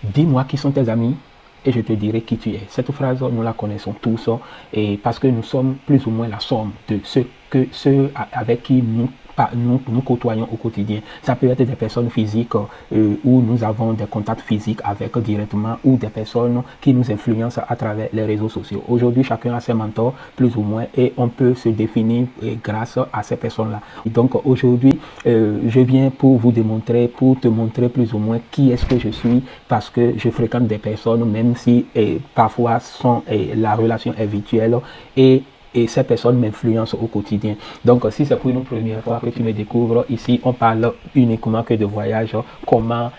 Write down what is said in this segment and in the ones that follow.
dis-moi qui sont tes amis et je te dirai qui tu es. Cette phrase, nous la connaissons tous et parce que nous sommes plus ou moins la somme de ceux avec qui nous côtoyons au quotidien. Ça peut être des personnes physiques où nous avons des contacts physiques avec directement ou des personnes qui nous influencent à travers les réseaux sociaux. Aujourd'hui, chacun a ses mentors plus ou moins et on peut se définir grâce à ces personnes-là. Donc aujourd'hui, je viens pour vous démontrer, pour te montrer plus ou moins qui est-ce que je suis parce que je fréquente des personnes même si parfois la relation est virtuelle et ces personnes m'influencent au quotidien. Donc, si c'est pour une première fois que tu me découvres, ici, on parle uniquement que de voyage, comment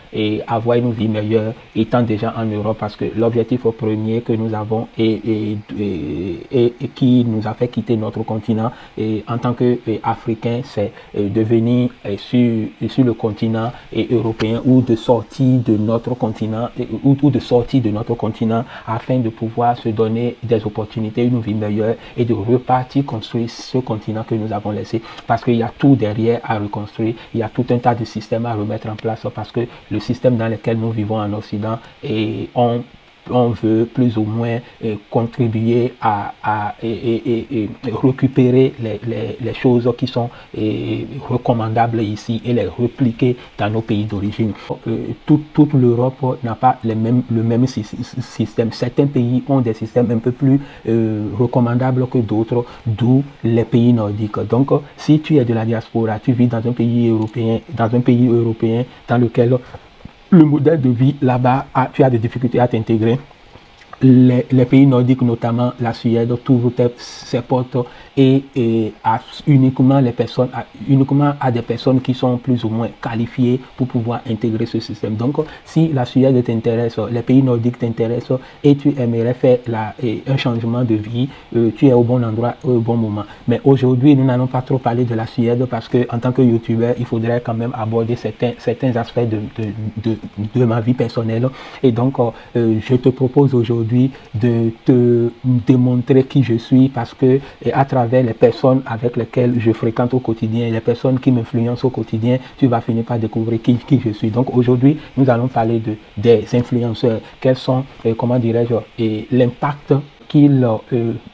avoir une vie meilleure étant déjà en Europe, parce que l'objectif premier que nous avons et qui nous a fait quitter notre continent en tant qu'Africains, c'est de venir sur le continent européen ou de sortir de notre continent ou de sortir de notre continent afin de pouvoir se donner des opportunités, une vie meilleure et de repartir construire ce continent que nous avons laissé parce qu'il y a tout derrière à reconstruire, il y a tout un tas de systèmes à remettre en place parce que le système dans lequel nous vivons en Occident et on veut plus ou moins contribuer à récupérer les choses qui sont recommandables ici et les répliquer dans nos pays d'origine. Toute l'Europe n'a pas le même système. Certains pays ont des systèmes un peu plus recommandables que d'autres, d'où les pays nordiques. Donc, si tu es de la diaspora, tu vis dans un pays européen dans lequel le modèle de vie là-bas, tu as des difficultés à t'intégrer. Les pays nordiques, notamment la Suède, t'ouvrent ses portes uniquement à des personnes qui sont plus ou moins qualifiées pour pouvoir intégrer ce système. Donc, si la Suède t'intéresse, les pays nordiques t'intéressent et tu aimerais faire un changement de vie, tu es au bon endroit au bon moment. Mais aujourd'hui, nous n'allons pas trop parler de la Suède parce que en tant que youtubeur, il faudrait quand même aborder certains aspects de ma vie personnelle. Et donc, je te propose aujourd'hui de te démontrer qui je suis parce que à travers les personnes avec lesquelles je fréquente au quotidien, les personnes qui m'influencent au quotidien, tu vas finir par découvrir qui je suis. Donc aujourd'hui, nous allons parler des influenceurs. Quels sont, comment dirais-je, l'impact qu'ils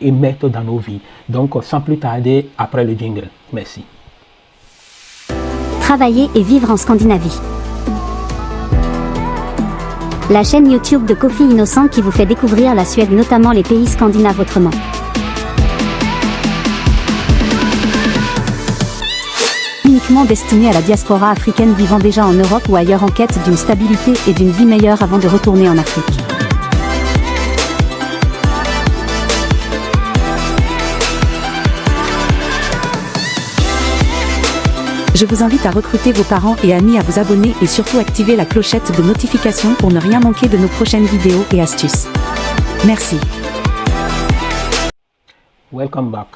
émettent dans nos vies. Donc sans plus tarder, après le jingle. Merci. Travailler et vivre en Scandinavie. La chaîne YouTube de Kofi Innocent qui vous fait découvrir la Suède, notamment les pays scandinaves autrement. Uniquement destiné à la diaspora africaine vivant déjà en Europe ou ailleurs en quête d'une stabilité et d'une vie meilleure avant de retourner en Afrique. Je vous invite à recruter vos parents et amis à vous abonner et surtout activer la clochette de notification pour ne rien manquer de nos prochaines vidéos et astuces. Merci. Welcome back.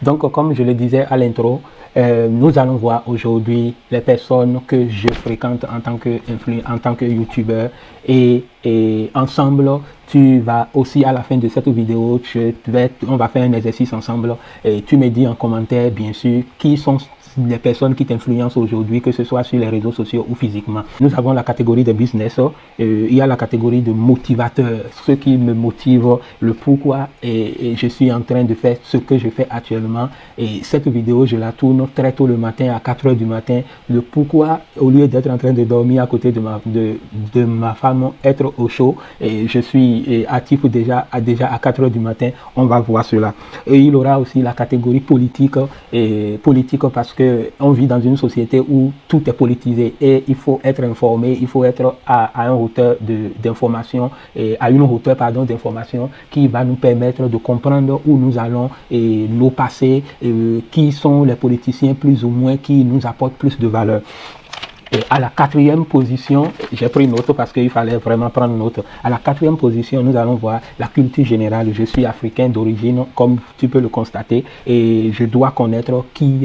Donc, comme je le disais à l'intro, nous allons voir aujourd'hui les personnes que je fréquente en tant que youtubeur et ensemble, tu vas aussi à la fin de cette vidéo, on va faire un exercice ensemble et tu me dis en commentaire bien sûr qui sont les personnes qui t'influencent aujourd'hui, que ce soit sur les réseaux sociaux ou physiquement. Nous avons la catégorie de business, il y a la catégorie de motivateurs, ceux qui me motivent, le pourquoi et je suis en train de faire ce que je fais actuellement. Et cette vidéo, je la tourne très tôt le matin, à 4 h du matin. Le pourquoi, au lieu d'être en train de dormir à côté de ma femme, être au chaud, et je suis actif déjà à 4 h du matin, on va voir cela. Et il y aura aussi la catégorie politique, parce que on vit dans une société où tout est politisé et il faut être informé, il faut être à une hauteur d'information, d'information qui va nous permettre de comprendre où nous allons et nos passés, qui sont les politiciens plus ou moins qui nous apportent plus de valeur. Et à la 4e position, j'ai pris note parce qu'il fallait vraiment prendre note. À la 4e position, nous allons voir la culture générale. Je suis africain d'origine, comme tu peux le constater, et je dois connaître qui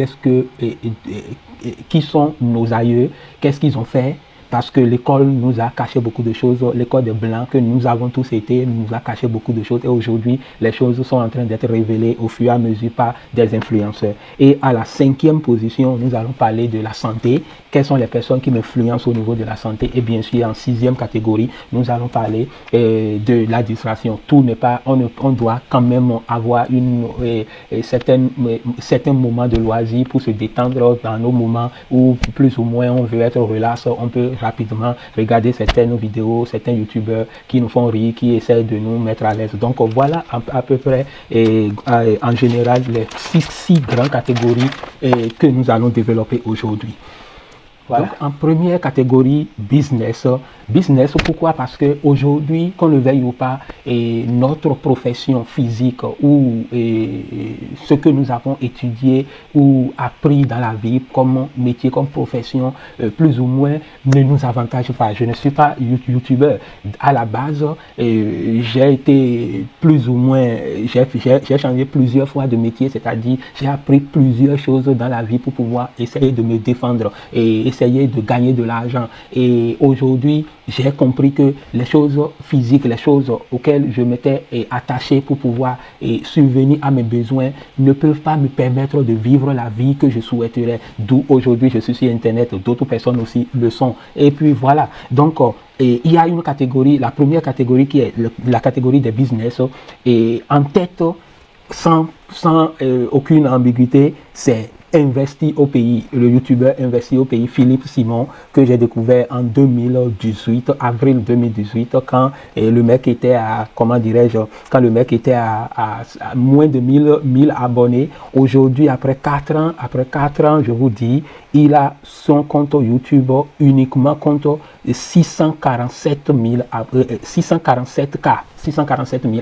sont nos aïeux, qu'est-ce qu'ils ont fait, parce que l'école nous a caché beaucoup de choses, l'école des Blancs que nous avons tous été nous a caché beaucoup de choses et aujourd'hui les choses sont en train d'être révélées au fur et à mesure par des influenceurs. Et à la 5e position, nous allons parler de la santé. Quelles sont les personnes qui m'influencent au niveau de la santé? Et bien sûr, en 6e catégorie, nous allons parler de la distraction. Tout n'est pas, on doit quand même avoir certains moments de loisir pour se détendre dans nos moments où plus ou moins on veut être relax. On peut rapidement regarder certaines vidéos, certains youtubeurs qui nous font rire, qui essaient de nous mettre à l'aise. Donc voilà à peu près en général les six grandes catégories que nous allons développer aujourd'hui. Voilà. Donc, en première catégorie, business. Business, pourquoi? Parce qu'aujourd'hui, qu'on le veuille ou pas, notre profession physique ou ce que nous avons étudié ou appris dans la vie comme métier, comme profession, plus ou moins, ne nous avantage pas. Je ne suis pas youtubeur. À la base, j'ai été plus ou moins, j'ai changé plusieurs fois de métier, c'est-à-dire j'ai appris plusieurs choses dans la vie pour pouvoir essayer de me défendre et essayer de gagner de l'argent. Et aujourd'hui, j'ai compris que les choses physiques, les choses auxquelles je m'étais attaché pour pouvoir subvenir à mes besoins ne peuvent pas me permettre de vivre la vie que je souhaiterais. D'où aujourd'hui je suis sur Internet, d'autres personnes aussi le sont. Et puis voilà, donc il y a une catégorie, la première catégorie qui est la catégorie des business, et en tête, sans aucune ambiguïté, c'est Investi au pays, le youtubeur Investi au pays, Philippe Simon, que j'ai découvert en 2018, avril 2018, quand le mec était à, comment dirais-je, quand le mec était à moins de 1000 abonnés. Aujourd'hui, après 4 ans, je vous dis, il a son compte YouTube uniquement compte 647 000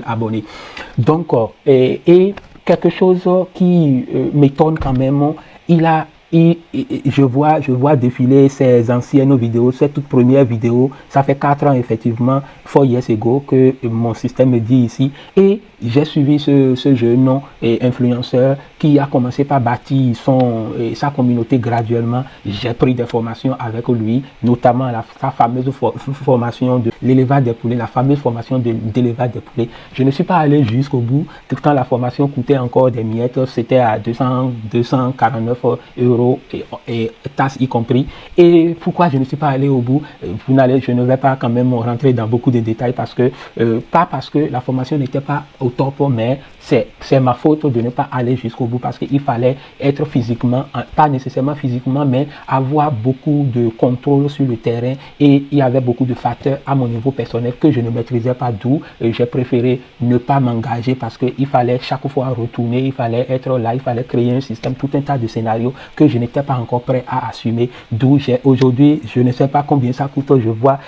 abonnés. Donc, et quelque chose qui m'étonne quand même, je vois défiler ses anciennes vidéos, ses toutes premières vidéos. Ça fait 4 ans effectivement, 4 years ago, que mon système me dit ici. Et j'ai suivi ce jeune influenceur qui a commencé par bâtir sa communauté graduellement. J'ai pris des formations avec lui, notamment sa fameuse formation de l'élevage des poulets, la fameuse formation d'élevage des poulets. Je ne suis pas allé jusqu'au bout. Quand la formation coûtait encore des miettes, c'était à 249 euros et taxes y compris. Et pourquoi je ne suis pas allé au bout? Je ne vais pas quand même rentrer dans beaucoup de détails parce que, pas parce que la formation n'était pas au top, mais c'est ma faute de ne pas aller jusqu'au bout parce qu'il fallait être physiquement, pas nécessairement physiquement, mais avoir beaucoup de contrôle sur le terrain et il y avait beaucoup de facteurs à mon niveau personnel que je ne maîtrisais pas, d'où j'ai préféré ne pas m'engager parce qu'il fallait chaque fois retourner, il fallait être là, il fallait créer un système, tout un tas de scénarios que je n'étais pas encore prêt à assumer, d'où aujourd'hui, je ne sais pas combien ça coûte,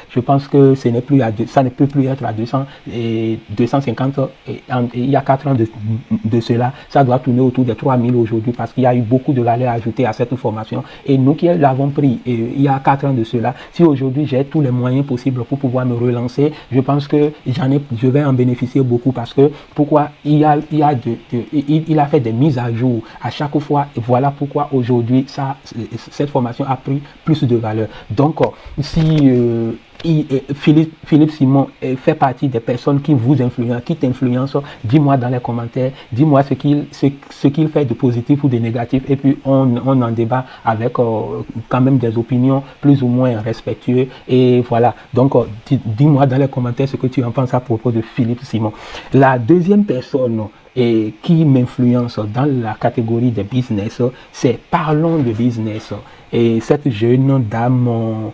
je pense que ça ne peut plus être à 200 et 250 il y a 4 ans de cela, ça doit tourner autour de 3000 aujourd'hui parce qu'il y a eu beaucoup de valeur ajoutée à cette formation et nous qui l'avons pris il y a 4 ans de cela, si aujourd'hui j'ai tous les moyens possibles pour pouvoir me relancer, je pense que je vais en bénéficier beaucoup parce que pourquoi il a fait des mises à jour à chaque fois et voilà pourquoi aujourd'hui cette formation a pris plus de valeur. Donc si Philippe Simon fait partie des personnes qui vous influencent, qui t'influencent, dis-moi dans les commentaires, dis-moi ce qu'il fait de positif ou de négatif et puis on en débat avec quand même des opinions plus ou moins respectueuses et voilà. Donc dis-moi dans les commentaires ce que tu en penses à propos de Philippe Simon. La deuxième personne qui m'influence dans la catégorie des business, c'est Parlons de business. Et cette jeune dame,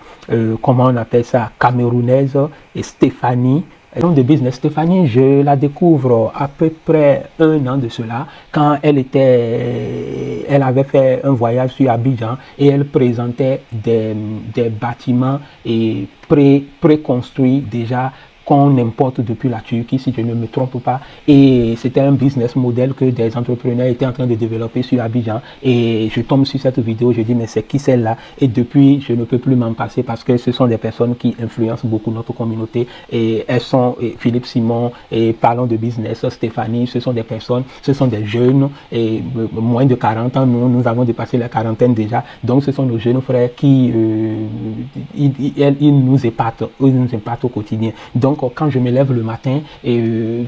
comment on appelle ça, camerounaise, Stéphanie, de business. Stéphanie, je la découvre à peu près 1 an de cela, quand elle avait fait un voyage sur Abidjan et elle présentait des bâtiments préconstruits déjà qu'on importe depuis la Turquie, si je ne me trompe pas. Et c'était un business model que des entrepreneurs étaient en train de développer sur Abidjan. Et je tombe sur cette vidéo, je dis, mais c'est qui celle-là? Et depuis, je ne peux plus m'en passer parce que ce sont des personnes qui influencent beaucoup notre communauté. Et elles sont Philippe Simon, et parlons de business, Stéphanie, ce sont des personnes, ce sont des jeunes, et moins de 40 ans, nous avons dépassé la quarantaine déjà. Donc, ce sont nos jeunes frères qui ils nous épatent au quotidien. Donc, quand je me lève le matin,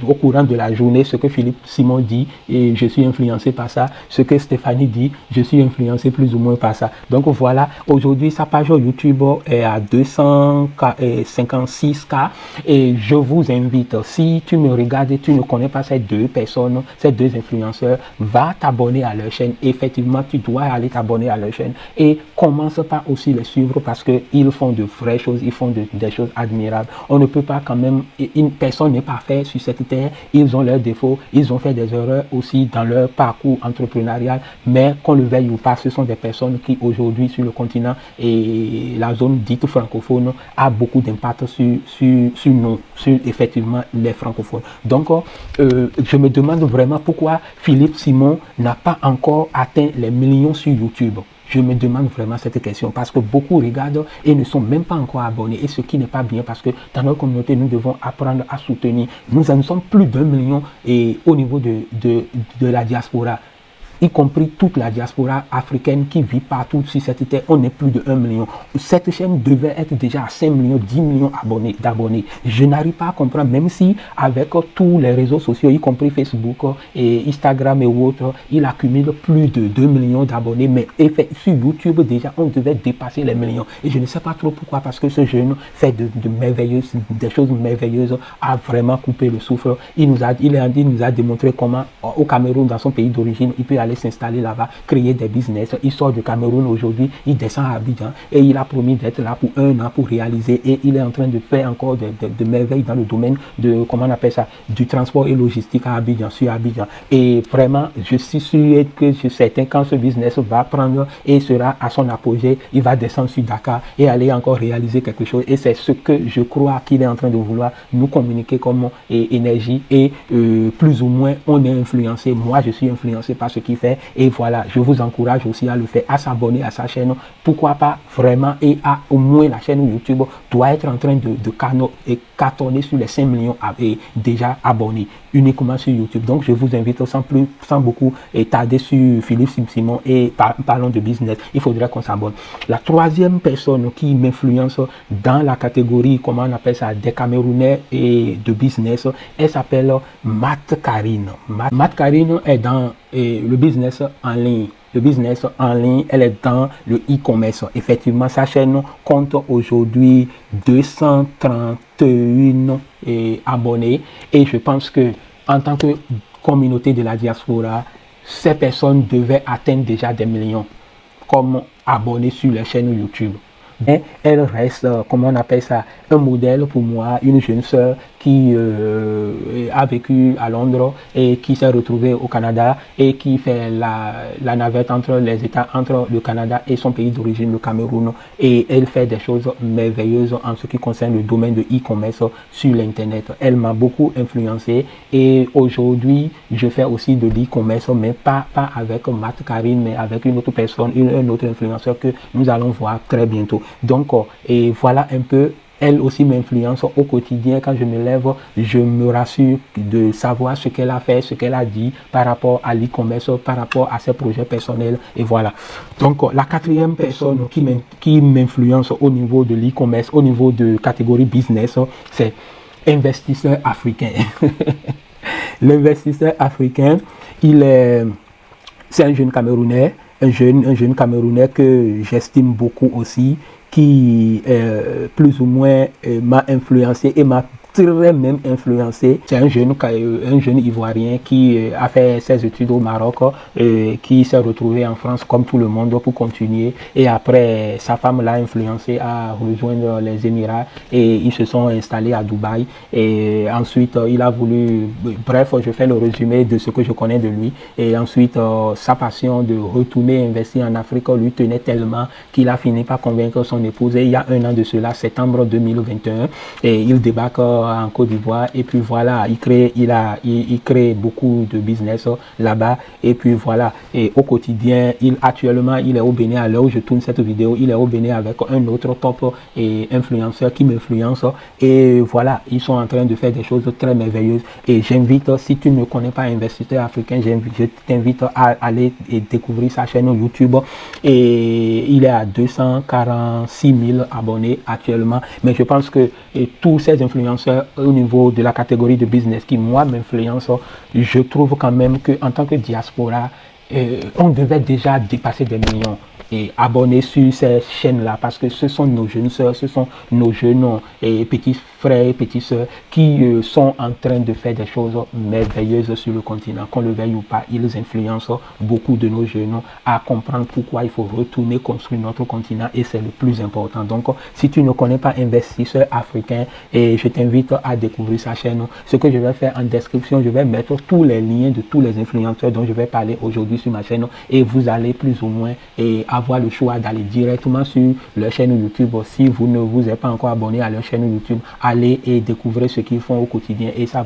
au courant de la journée, ce que Philippe Simon dit, et je suis influencé par ça. Ce que Stéphanie dit, je suis influencé plus ou moins par ça. Donc, voilà, aujourd'hui, sa page YouTube est à 256K. Et je vous invite, si tu me regardes et tu ne connais pas ces deux personnes, ces deux influenceurs, va t'abonner à leur chaîne. Effectivement, tu dois aller t'abonner à leur chaîne et commence par aussi les suivre parce qu'ils font de vraies choses, ils font des choses admirables. On ne peut pas quand même, une personne n'est pas faite sur cette terre, ils ont leurs défauts, ils ont fait des erreurs aussi dans leur parcours entrepreneurial, mais qu'on le veuille ou pas, ce sont des personnes qui aujourd'hui sur le continent et la zone dite francophone a beaucoup d'impact sur nous, sur effectivement les francophones. Donc, je me demande vraiment pourquoi Philippe Simon n'a pas encore atteint les millions sur YouTube. Je me demande vraiment cette question parce que beaucoup regardent et ne sont même pas encore abonnés. Et ce qui n'est pas bien parce que dans notre communauté, nous devons apprendre à soutenir. Nous en sommes plus d'1 million et au niveau de la diaspora, y compris toute la diaspora africaine qui vit partout sur cette terre, on est plus de 1 million. Cette chaîne devait être déjà à 5 millions, 10 millions d'abonnés. Je n'arrive pas à comprendre, même si avec tous les réseaux sociaux, y compris Facebook et Instagram et autres, il accumule plus de 2 millions d'abonnés, mais sur YouTube déjà, on devait dépasser les millions. Et je ne sais pas trop pourquoi, parce que ce jeune fait des choses merveilleuses, a vraiment coupé le souffle. Il nous a démontré comment au Cameroun, dans son pays d'origine, il peut aller s'installer là-bas, créer des business. Il sort du Cameroun aujourd'hui, il descend à Abidjan et il a promis d'être là pour 1 an pour réaliser et il est en train de faire encore de merveilles dans le domaine de, comment on appelle ça, du transport et logistique à Abidjan, sur Abidjan. Et vraiment, je suis sûr que je suis certain quand ce business va prendre et sera à son apogée, il va descendre sur Dakar et aller encore réaliser quelque chose. Et c'est ce que je crois qu'il est en train de vouloir nous communiquer comme énergie et plus ou moins on est influencé. Moi, je suis influencé par ce qu'il fait et voilà, je vous encourage aussi à le faire, à s'abonner à sa chaîne, pourquoi pas vraiment, et à au moins la chaîne YouTube doit être en train de cartonner sur les 5 millions et déjà abonnés uniquement sur YouTube. Donc je vous invite sans beaucoup tarder sur Philippe Simon et parlons de business. Il faudrait qu'on s'abonne. La troisième personne qui m'influence dans la catégorie, comment on appelle ça, des Camerounais et de business, elle s'appelle Matt Karine. Matt Karine est dans le business en ligne. Le business en ligne, elle est dans le e-commerce. Effectivement, sa chaîne compte aujourd'hui 231 abonnés. Et je pense que en tant que communauté de la diaspora, ces personnes devaient atteindre déjà des millions comme abonnés sur les chaînes YouTube. Mais elle reste, comment on appelle ça, un modèle pour moi, une jeune sœur qui a vécu à Londres et qui s'est retrouvée au Canada et qui fait la navette entre les États, entre le Canada et son pays d'origine, le Cameroun. Et elle fait des choses merveilleuses en ce qui concerne le domaine de e-commerce sur l'Internet. Elle m'a beaucoup influencé et aujourd'hui, je fais aussi de l'e-commerce, mais pas avec Matt Karine, mais avec une autre personne, un autre influenceur que nous allons voir très bientôt. Donc, et voilà un peu, elle aussi m'influence au quotidien. Quand je me lève, je me rassure de savoir ce qu'elle a fait, ce qu'elle a dit par rapport à l'e-commerce, par rapport à ses projets personnels. Et voilà. Donc, la quatrième personne qui m'influence au niveau de l'e-commerce, au niveau de catégorie business, c'est investisseur africain. L'investisseur africain, c'est un jeune Camerounais, un jeune Camerounais que j'estime beaucoup aussi, qui plus ou moins m'a influencé et m'a très même influencé. C'est un jeune Ivoirien qui a fait ses études au Maroc, qui s'est retrouvé en France comme tout le monde pour continuer. Et après, sa femme l'a influencé à rejoindre les Émirats et ils se sont installés à Dubaï. Et ensuite, il a voulu, bref, je fais le résumé de ce que je connais de lui. Et ensuite, sa passion de retourner investir en Afrique lui tenait tellement qu'il a fini par convaincre son épouse. Et il y a 1 an de cela, septembre 2021, et il débarque en Côte d'Ivoire. Et puis voilà, il crée beaucoup de business là-bas. Et puis voilà, et au quotidien, actuellement, il est au Bénin. À l'heure où je tourne cette vidéo, il est au Bénin avec un autre top influenceur qui m'influence. Et voilà, ils sont en train de faire des choses très merveilleuses. Et j'invite, si tu ne connais pas Investisseur Africain, je t'invite à aller et découvrir sa chaîne YouTube. Et il est à 246 000 abonnés actuellement. Mais je pense que tous ces influenceurs au niveau de la catégorie de business qui, moi, m'influencent, je trouve quand même qu'en tant que diaspora, on devait déjà dépasser des millions et abonnés sur ces chaînes-là, parce que ce sont nos jeunes sœurs, ce sont nos jeunes et petits frères et petites sœurs qui sont en train de faire des choses merveilleuses sur le continent. Qu'on le veuille ou pas, ils influencent beaucoup de nos jeunes à comprendre pourquoi il faut retourner construire notre continent, et c'est le plus important. Donc, si tu ne connais pas Investisseur Africain, et je t'invite à découvrir sa chaîne. Ce que je vais faire en description, je vais mettre tous les liens de tous les influenceurs dont je vais parler aujourd'hui sur ma chaîne, et vous allez plus ou moins avoir le choix d'aller directement sur leur chaîne YouTube. Si vous ne vous êtes pas encore abonné à leur chaîne YouTube, allez et découvrez ce qu'ils font au quotidien, et ça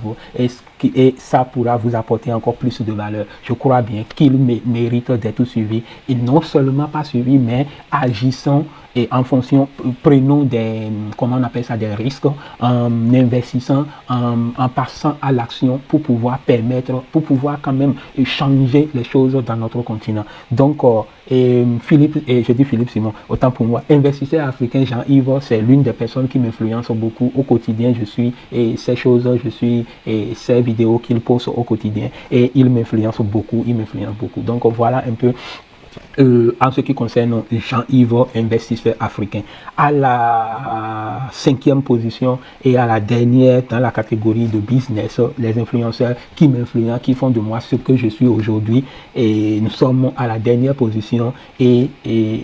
pourra vous apporter encore plus de valeur. Je crois bien qu'ils méritent d'être suivis, et non seulement pas suivis, mais agissant et en fonction, prenons des, comment on appelle ça, des risques, en investissant, en passant à l'action pour pouvoir quand même changer les choses dans notre continent. Donc, Philippe Simon, autant pour moi, Investisseur Africain Jean-Yves, c'est l'une des personnes qui m'influence beaucoup au quotidien. Je suis ces choses, ces vidéos qu'il poste au quotidien, et il m'influence beaucoup, Donc voilà un peu en ce qui concerne Jean-Yves, Investisseur Africain. À la 5e position et à la dernière dans la catégorie de business, les influenceurs qui m'influencent, qui font de moi ce que je suis aujourd'hui. Et nous sommes à la dernière position, et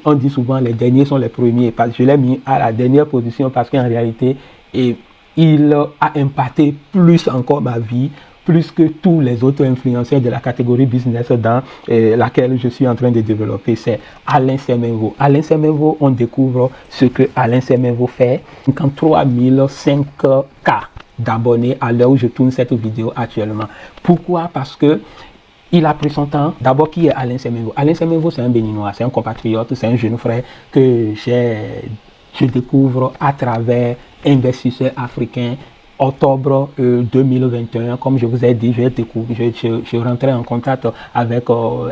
on dit souvent les derniers sont les premiers. Je l'ai mis à la dernière position parce qu'en réalité, il a impacté plus encore ma vie, plus que tous les autres influenceurs de la catégorie business dans laquelle je suis en train de développer. C'est Alain Semenvo. Alain Semenvo, on découvre ce que Alain Semenvo fait. 53 500 d'abonnés à l'heure où je tourne cette vidéo actuellement. Pourquoi? Parce que il a pris son temps. D'abord, qui est Alain Semenvo? Alain Semenvo, c'est un Béninois, c'est un compatriote, c'est un jeune frère que je découvre à travers Investisseur Africain. Octobre 2021, comme je vous ai dit, je rentrais en contact avec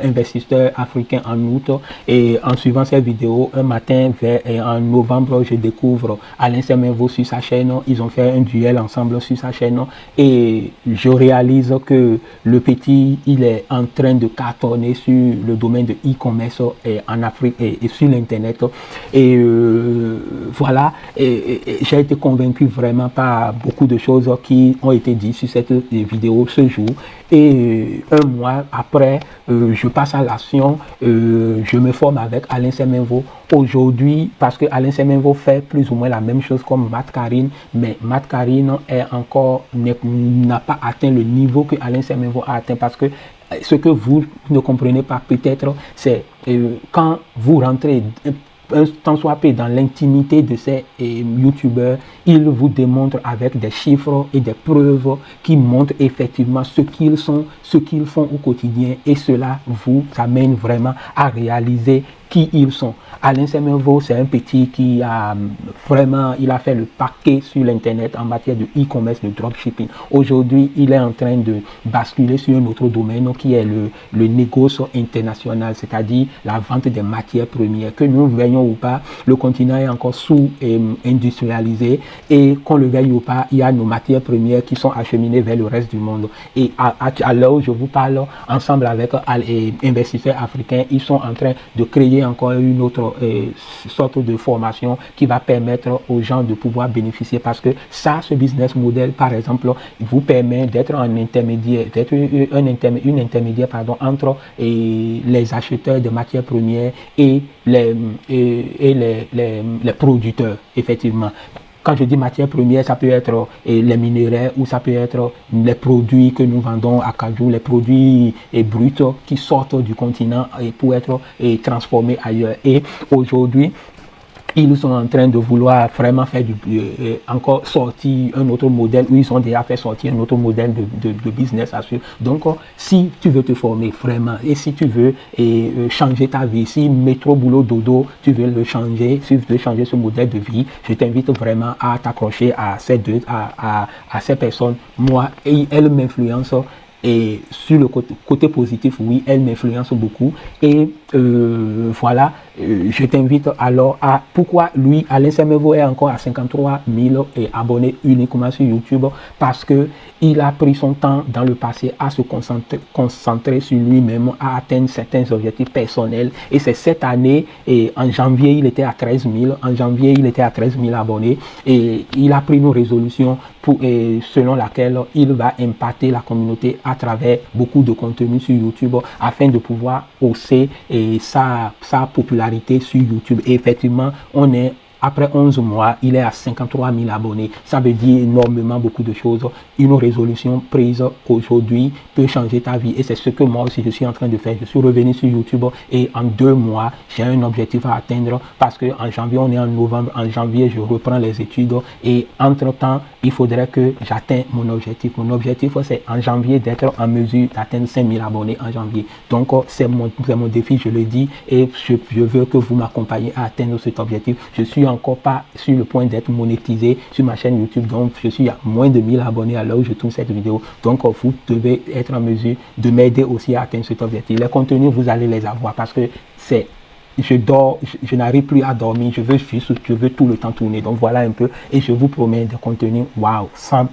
Investisseur Africain en août, et en suivant ces vidéos, un matin, en novembre, je découvre Alain Semenvo sur sa chaîne. Ils ont fait un duel ensemble sur sa chaîne, et je réalise que le petit, il est en train de cartonner sur le domaine de e-commerce en Afrique et sur l'internet. Et voilà, j'ai été convaincu vraiment par beaucoup de choses qui ont été dites sur cette vidéo ce jour, et un mois après, je passe à l'action. Je me forme avec Alain Semenvo aujourd'hui, parce que Alain Semenvo fait plus ou moins la même chose comme Matt Karine, mais Matt Karine n'a pas atteint le niveau que Alain Semenvo a atteint, parce que ce que vous ne comprenez pas peut-être, c'est quand vous rentrez tant soit peu dans l'intimité de ces youtubeurs, ils vous démontrent avec des chiffres et des preuves qui montrent effectivement ce qu'ils sont, ce qu'ils font au quotidien, et cela vous amène vraiment à réaliser qui ils sont. Alain Semenvo, c'est un petit qui a vraiment, il a fait le paquet sur l'internet en matière de e-commerce, de dropshipping. Aujourd'hui, il est en train de basculer sur un autre domaine qui est le négoce international, c'est-à-dire la vente des matières premières. Que nous veuillons ou pas, le continent est encore sous-industrialisé, et qu'on le veuille ou pas, il y a nos matières premières qui sont acheminées vers le reste du monde. Et à l'heure où je vous parle, ensemble avec Investisseurs Africains, ils sont en train de créer encore une autre sorte de formation qui va permettre aux gens de pouvoir bénéficier, parce que ça, ce business model, par exemple, vous permet d'être un intermédiaire, une intermédiaire entre les acheteurs de matières premières et les producteurs, effectivement. Quand je dis matières premières, ça peut être les minéraux, ou ça peut être les produits que nous vendons à Kajou, les produits bruts qui sortent du continent pour être transformés ailleurs. Et aujourd'hui, ils sont en train de vouloir vraiment faire encore sortir un autre modèle, ou ils ont déjà fait sortir un autre modèle de business à suivre. Donc, si tu veux te former vraiment, et si tu veux changer ta vie, si métro, boulot, dodo, tu veux le changer, si tu veux changer ce modèle de vie, je t'invite vraiment à t'accrocher à ces personnes. Moi, elles m'influencent. Et sur le côté positif, oui, elle m'influence beaucoup. Et voilà, je t'invite alors à... Pourquoi lui, Alain Semevo, est encore à 53 000 abonnés uniquement sur YouTube? Parce que il a pris son temps dans le passé à se concentrer sur lui-même, à atteindre certains objectifs personnels. Et c'est cette année, et en janvier, il était à 13 000. En janvier, il était à 13 000 abonnés. Et il a pris une résolution selon laquelle il va impacter la communauté à travers beaucoup de contenu sur YouTube afin de pouvoir hausser sa popularité sur YouTube. Et effectivement, on est après 11 mois, il est à 53 000 abonnés. Ça veut dire énormément beaucoup de choses. Une résolution prise aujourd'hui peut changer ta vie. Et c'est ce que moi aussi je suis en train de faire. Je suis revenu sur YouTube et en 2 mois, j'ai un objectif à atteindre parce qu'en janvier, on est en novembre. En janvier, je reprends les études et entre-temps, il faudrait que j'atteigne mon objectif. Mon objectif, c'est en janvier d'être en mesure d'atteindre 5 000 abonnés en janvier. Donc, c'est mon défi, je le dis, et je veux que vous m'accompagniez à atteindre cet objectif. Je suis encore pas sur le point d'être monétisé sur ma chaîne YouTube, donc je suis à moins de 1000 abonnés à l'heure où je tourne cette vidéo. Donc, vous devez être en mesure de m'aider aussi à atteindre cet objectif. Les contenus, vous allez les avoir parce que je n'arrive plus à dormir, je veux tout le temps tourner. Donc voilà un peu, et je vous promets des contenus, waouh, sans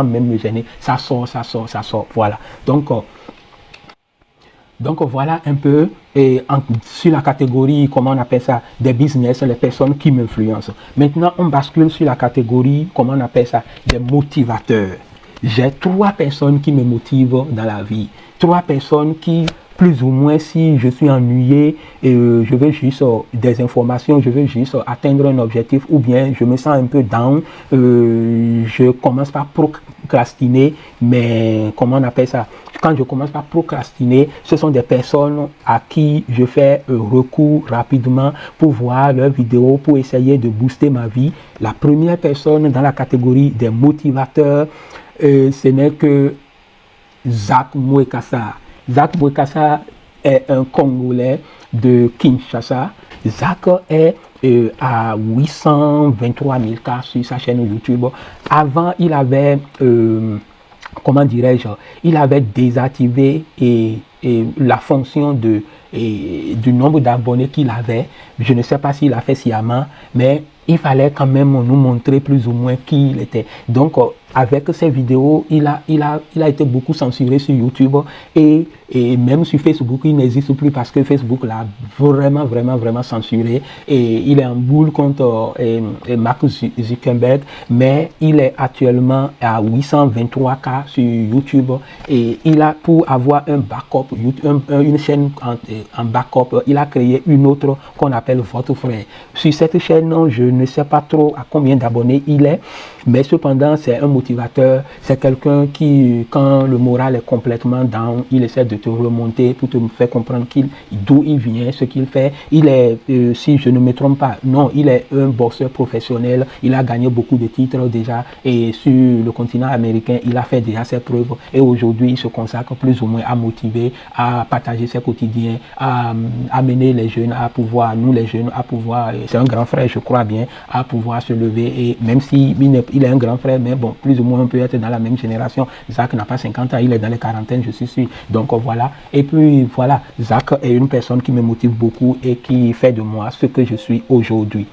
même me gêner, ça sort, voilà. Donc voilà un peu sur la catégorie, comment on appelle ça, des business, les personnes qui m'influencent. Maintenant, on bascule sur la catégorie, comment on appelle ça, des motivateurs. J'ai 3 personnes qui me motivent dans la vie. 3 personnes qui, plus ou moins, si je suis ennuyé et je veux juste des informations, je veux juste atteindre un objectif, ou bien je me sens un peu down, je commence par procrastiner, mais comment on appelle ça? Quand je commence par procrastiner, ce sont des personnes à qui je fais recours rapidement pour voir leurs vidéos, pour essayer de booster ma vie. La première personne dans la catégorie des motivateurs, ce n'est que Zach Mwekassa. Zach Mwekassa est un Congolais de Kinshasa. Zach est à 823 000 cas sur sa chaîne YouTube. Avant, il avait... comment dirais-je, il avait désactivé la fonction du nombre d'abonnés qu'il avait. Je ne sais pas s'il a fait sciemment, mais il fallait quand même nous montrer plus ou moins qui il était. Donc, avec ces vidéos, il a été beaucoup censuré sur YouTube et même sur Facebook, il n'existe plus parce que Facebook l'a vraiment censuré et il est en boule contre Mark Zuckerberg, mais il est actuellement à 823 cas sur YouTube et il a, pour avoir un backup, une chaîne en backup, il a créé une autre qu'on appelle Votre Frère. Sur cette chaîne, je ne sais pas trop à combien d'abonnés il est, mais cependant, c'est un motivateur, c'est quelqu'un qui, quand le moral est complètement down, il essaie de te remonter pour te faire comprendre d'où il vient, ce qu'il fait. Il est, si je ne me trompe pas, non, il est un boxeur professionnel, il a gagné beaucoup de titres déjà, et sur le continent américain, il a fait déjà ses preuves, et aujourd'hui, il se consacre plus ou moins à motiver, à partager ses quotidiens, à amener les jeunes à pouvoir, nous les jeunes, à pouvoir, c'est un grand frère, je crois bien, à pouvoir se lever, et même si il est un grand frère, mais bon, plus ou moins on peut être dans la même génération. Zach n'a pas 50 ans, il est dans les quarantaines, je suis sûr. Donc voilà. Et puis voilà, Zach est une personne qui me motive beaucoup et qui fait de moi ce que je suis aujourd'hui.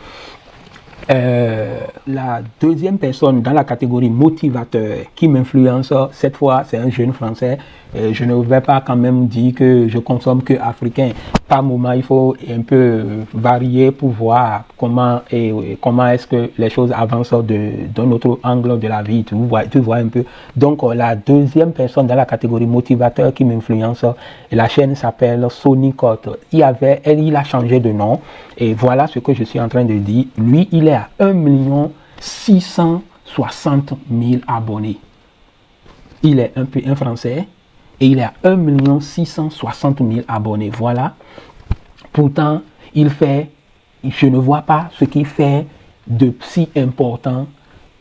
La deuxième personne dans la catégorie motivateur qui m'influence, cette fois c'est un jeune français. Je ne vais pas quand même dire que je consomme que africain. Par moment, il faut un peu varier pour voir comment est-ce que les choses avancent d'un autre angle de la vie. Tu vois un peu. Donc la deuxième personne dans la catégorie motivateur qui m'influence, la chaîne s'appelle Sonicote. Il a changé de nom et voilà ce que je suis en train de dire. Lui, il est à 1 660 000 abonnés. Il est un Français. Et il est à 1 660 000 abonnés. Voilà. Pourtant, il fait je ne vois pas ce qui fait de si important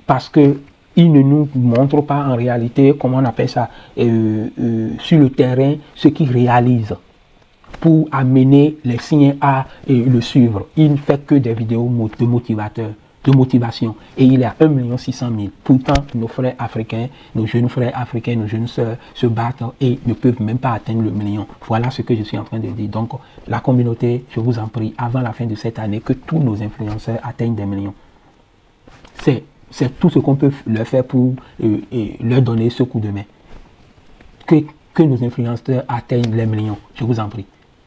parce que il ne nous montre pas en réalité, comment on appelle ça, sur le terrain, ce qu'il réalise pour amener les siens à le suivre. Il ne fait que des vidéos de motivateurs, de motivation. Et il est à 1 600 000. Pourtant, nos frères africains, nos jeunes frères africains, nos jeunes sœurs se battent et ne peuvent même pas atteindre le million. Voilà ce que je suis en train de dire. Donc, la communauté, je vous en prie, avant la fin de cette année, que tous nos influenceurs atteignent des millions. C'est tout ce qu'on peut leur faire pour leur donner ce coup de main. Que nos influenceurs atteignent les millions. Je vous en prie.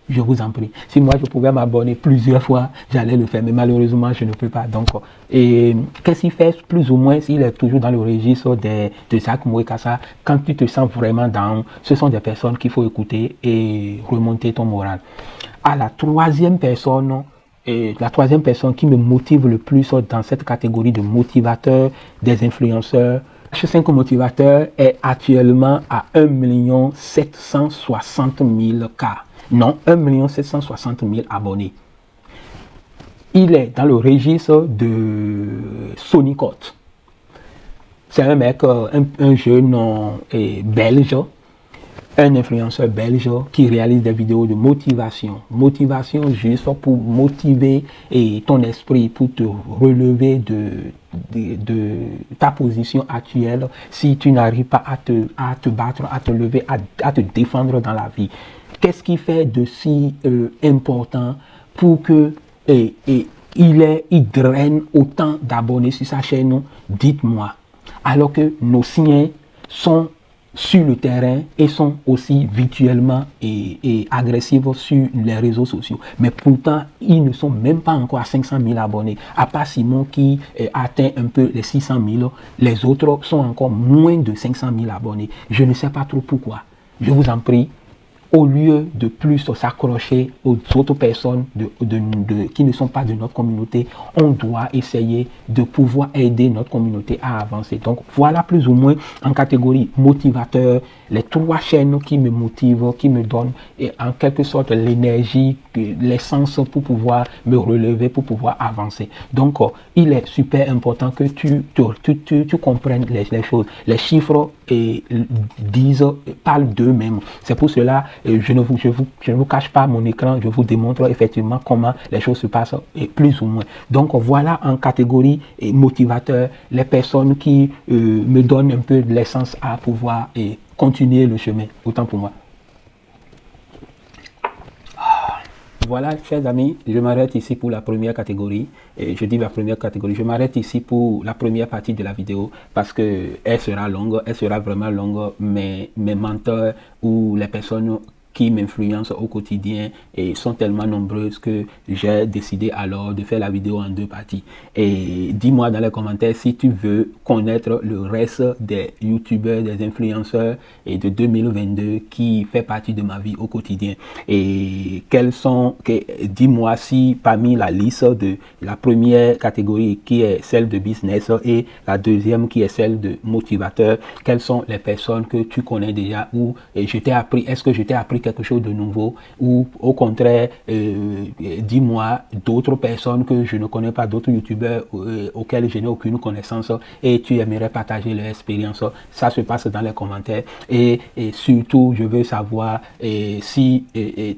Je vous en prie. Si moi je pouvais m'abonner plusieurs fois, j'allais le faire. Mais malheureusement, je ne peux pas. Donc, qu'est-ce qu'il fait plus ou moins s'il est toujours dans le registre de Zach Mouekassa? Quand tu te sens vraiment down, ce sont des personnes qu'il faut écouter et remonter ton moral. À la troisième personne, la troisième personne qui me motive le plus dans cette catégorie de motivateurs, des influenceurs, H5 Motivateur est actuellement à 1 760 000 cas. Non, 1 760 000 abonnés. Il est dans le registre de Sonicot. C'est un mec, un jeune belge, un influenceur belge qui réalise des vidéos de motivation. Motivation juste pour motiver ton esprit, pour te relever de ta position actuelle si tu n'arrives pas à te battre, à te lever, à te défendre dans la vie. Qu'est-ce qui fait de si important pour que il draine autant d'abonnés sur sa chaîne? Dites-moi. Alors que nos siens sont sur le terrain et sont aussi virtuellement et agressifs sur les réseaux sociaux. Mais pourtant, ils ne sont même pas encore à 500 000 abonnés. À part Simon qui atteint un peu les 600 000, les autres sont encore moins de 500 000 abonnés. Je ne sais pas trop pourquoi. Je vous en prie, au lieu de plus s'accrocher aux autres personnes qui ne sont pas de notre communauté, on doit essayer de pouvoir aider notre communauté à avancer. Donc voilà plus ou moins en catégorie motivateur, les 3 chaînes qui me motivent, qui me donnent en quelque sorte l'énergie, l'essence pour pouvoir me relever, pour pouvoir avancer. Donc il est super important que tu comprennes les choses. Les chiffres parlent d'eux-mêmes. C'est pour cela je ne vous cache pas mon écran, je vous démontre effectivement comment les choses se passent plus ou moins. Donc voilà en catégorie motivateur les personnes qui me donnent un peu de l'essence à pouvoir continuer le chemin. Autant pour moi. Voilà, chers amis, je m'arrête ici pour la première catégorie. Et je dis la première catégorie, je m'arrête ici pour la première partie de la vidéo parce que elle sera longue, elle sera vraiment longue, mais mes mentors ou les personnes qui m'influencent au quotidien et sont tellement nombreuses que j'ai décidé alors de faire la vidéo en 2 parties. Et dis-moi dans les commentaires si tu veux connaître le reste des youtubeurs, des influenceurs et de 2022 qui fait partie de ma vie au quotidien. Et dis-moi si parmi la liste de la première catégorie qui est celle de business et la deuxième qui est celle de motivateur, quelles sont les personnes que tu connais déjà ou je t'ai appris, est-ce que je t'ai appris quelque chose de nouveau ou au contraire dis-moi d'autres personnes que je ne connais pas, d'autres youtubeurs auxquels je n'ai aucune connaissance et tu aimerais partager leur expérience. Ça se passe dans les commentaires et surtout je veux savoir si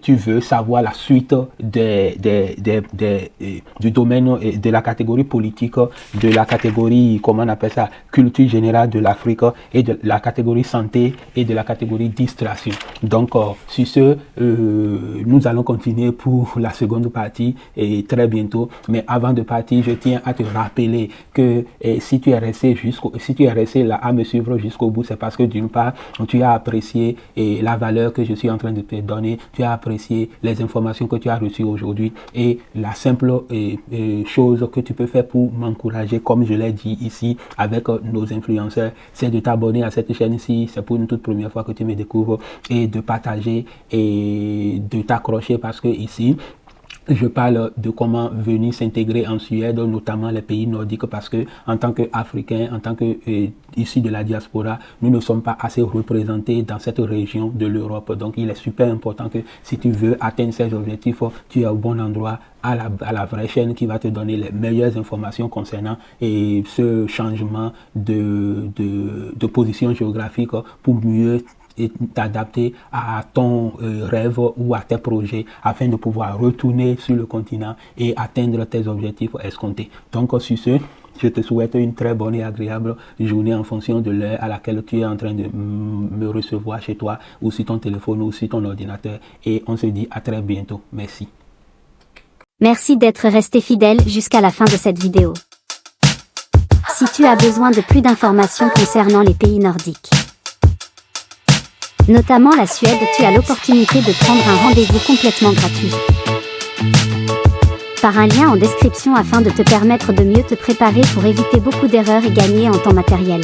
tu veux savoir la suite du domaine de la catégorie politique, de la catégorie, comment on appelle ça, culture générale de l'Afrique et de la catégorie santé et de la catégorie distraction. Donc sur ce, nous allons continuer pour la seconde partie et très bientôt. Mais avant de partir, je tiens à te rappeler que si tu es resté là à me suivre jusqu'au bout, c'est parce que d'une part, tu as apprécié la valeur que je suis en train de te donner, tu as apprécié les informations que tu as reçues aujourd'hui et la simple chose que tu peux faire pour m'encourager, comme je l'ai dit ici avec nos influenceurs, c'est de t'abonner à cette chaîne ici, c'est pour une toute première fois que tu me découvres, et de partager et de t'accrocher parce que ici Je parle de comment venir s'intégrer en Suède, notamment les pays nordiques, parce que en tant qu'Africains, en tant que issus de la diaspora, nous ne sommes pas assez représentés dans cette région de l'Europe. Donc il est super important que si tu veux atteindre ces objectifs, tu es au bon endroit, à la vraie chaîne qui va te donner les meilleures informations concernant ce changement de position géographique pour mieux et t'adapter à ton rêve ou à tes projets afin de pouvoir retourner sur le continent et atteindre tes objectifs escomptés. Donc sur ce, je te souhaite une très bonne et agréable journée en fonction de l'heure à laquelle tu es en train de me recevoir chez toi ou sur ton téléphone ou sur ton ordinateur, et on se dit à très bientôt. Merci. Merci d'être resté fidèle jusqu'à la fin de cette vidéo. Si tu as besoin de plus d'informations concernant les pays nordiques, notamment la Suède, tu as l'opportunité de prendre un rendez-vous complètement gratuit par un lien en description afin de te permettre de mieux te préparer pour éviter beaucoup d'erreurs et gagner en temps matériel.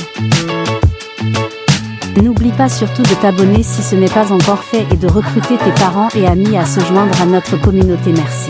N'oublie pas surtout de t'abonner si ce n'est pas encore fait et de recruter tes parents et amis à se joindre à notre communauté. Merci.